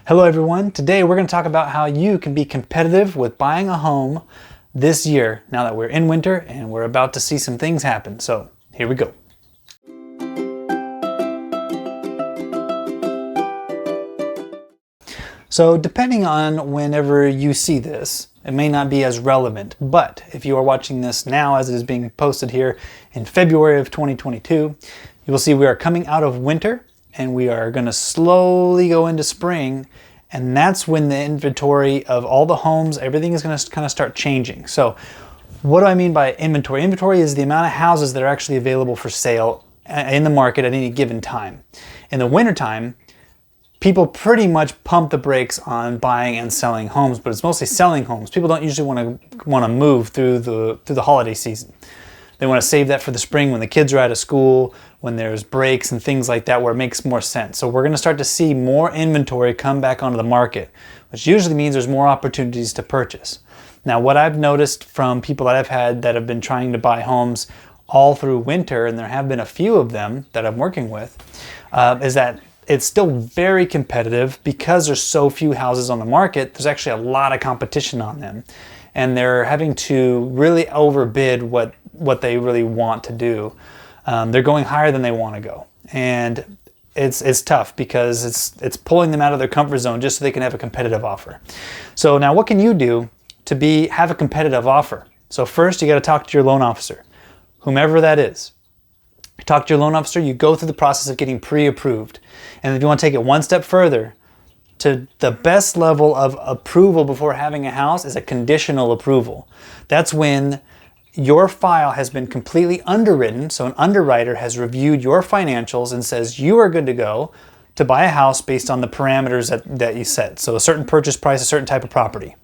Hello everyone. Today we're going to talk about how you can be competitive with buying a home this year now that we're in winter and we're about to see some things happen. So here we go. So depending on whenever you see this, it may not be as relevant, but if you are watching this now as it is being posted here in February of 2022, you will see we are coming out of winter and we are going to slowly go into spring, and that's when the inventory of all the homes, everything is going to kind of start changing. So what do I mean by inventory? Inventory is the amount of houses that are actually available for sale in the market at any given time. In the wintertime, people pretty much pump the brakes on buying and selling homes, but it's mostly selling homes. People don't usually want to move through the holiday season. They want to save that for the spring when the kids are out of school, when there's breaks and things like that where it makes more sense. So we're going to start to see more inventory come back onto the market, which usually means there's more opportunities to purchase. Now, what I've noticed from people that I've had that have been trying to buy homes all through winter, and there have been a few of them that I'm working with, is that it's still very competitive because there's so few houses on the market. There's actually a lot of competition on them, and they're having to really overbid what they really want to do. They're going higher than they want to go, and it's tough because it's pulling them out of their comfort zone just so they can have a competitive offer. So now what can you do to have a competitive offer? So first you got to talk to your loan officer, whomever that is. You talk to your loan officer, you go through the process of getting pre-approved. And if you want to take it one step further, to the best level of approval before having a house is a conditional approval. That's when your file has been completely underwritten, so an underwriter has reviewed your financials and says you are good to go to buy a house based on the parameters that you set. So a certain purchase price, a certain type of property.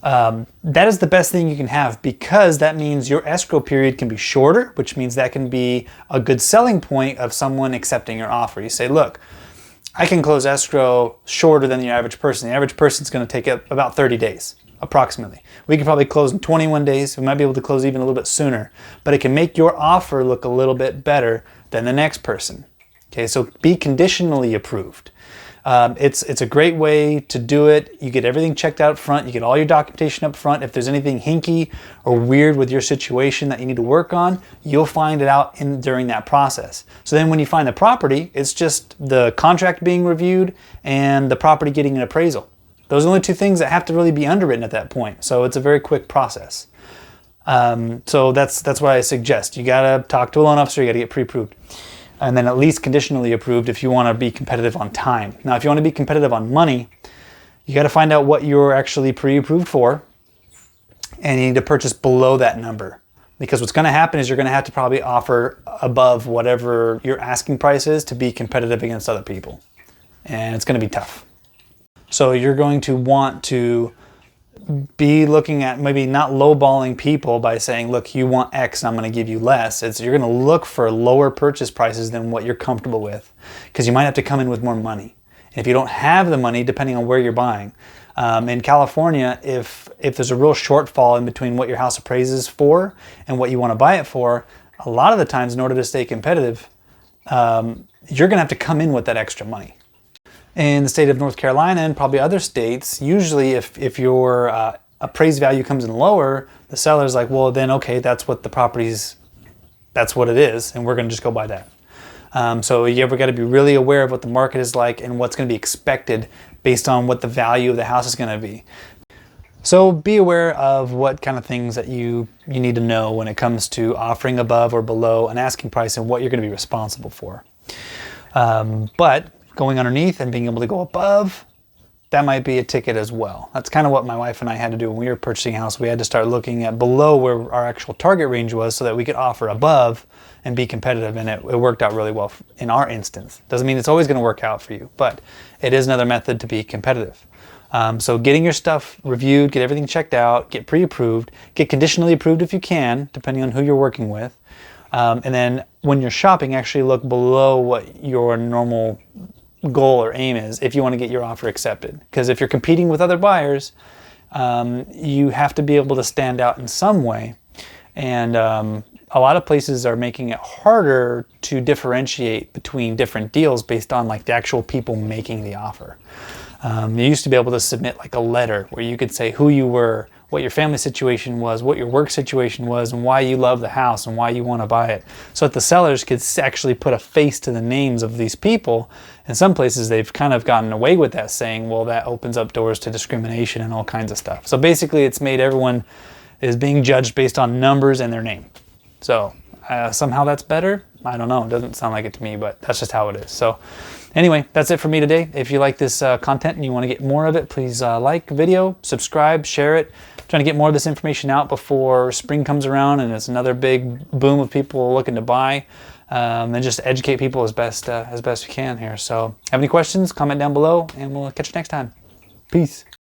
That is the best thing you can have, because that means your escrow period can be shorter, which means that can be a good selling point of someone accepting your offer. You say, look, I can close escrow shorter than the average person. The average person is going to take about 30 days, approximately. We can probably close in 21 days. We might be able to close even a little bit sooner, but it can make your offer look a little bit better than the next person. Okay, so be conditionally approved. It's a great way to do it. You get everything checked out up front. You get all your documentation up front. If there's anything hinky or weird with your situation that you need to work on, you'll find it out during that process. So then when you find the property, it's just the contract being reviewed and the property getting an appraisal. Those are the only two things that have to really be underwritten at that point. So it's a very quick process. So that's what I suggest. You gotta talk to a loan officer, you gotta get pre-approved. And then at least conditionally approved if you want to be competitive on time. Now, if you want to be competitive on money, you got to find out what you're actually pre-approved for, and you need to purchase below that number. Because what's going to happen is you're going to have to probably offer above whatever your asking price is to be competitive against other people. And it's going to be tough. So you're going to want to be looking at maybe not lowballing people by saying, look, you want X and I'm going to give you less. You're going to look for lower purchase prices than what you're comfortable with, because you might have to come in with more money. And if you don't have the money, depending on where you're buying, in California, if there's a real shortfall in between what your house appraises for and what you want to buy it for, a lot of the times in order to stay competitive, you're going to have to come in with that extra money. In the state of North Carolina and probably other states, usually if your appraised value comes in lower, the seller's like, well, then okay, that's what it is, and we're going to just go by that. So you ever got to be really aware of what the market is like and what's going to be expected based on what the value of the house is going to be. So be aware of what kind of things that you need to know when it comes to offering above or below an asking price and what you're going to be responsible for. But going underneath and being able to go above, that might be a ticket as well. That's kind of what my wife and I had to do when we were purchasing a house. We had to start looking at below where our actual target range was so that we could offer above and be competitive, and it worked out really well in our instance. Doesn't mean it's always going to work out for you, but it is another method to be competitive. So getting your stuff reviewed, get everything checked out, get pre-approved, get conditionally approved if you can, depending on who you're working with. And then when you're shopping, actually look below what your normal goal or aim is if you want to get your offer accepted. Because if you're competing with other buyers, you have to be able to stand out in some way. And a lot of places are making it harder to differentiate between different deals based on like the actual people making the offer. You used to be able to submit like a letter where you could say who you were, what your family situation was, what your work situation was, and why you love the house and why you want to buy it. So that the sellers could actually put a face to the names of these people. In some places, they've kind of gotten away with that, saying, well, that opens up doors to discrimination and all kinds of stuff. So basically, it's made everyone is being judged based on numbers and their name. So somehow that's better. I don't know. It doesn't sound like it to me, but that's just how it is. So anyway, that's it for me today. If you like this content and you want to get more of it, please like the video, subscribe, share it. I'm trying to get more of this information out before spring comes around and it's another big boom of people looking to buy, and just educate people as best we can here. So have any questions, comment down below, and we'll catch you next time. Peace.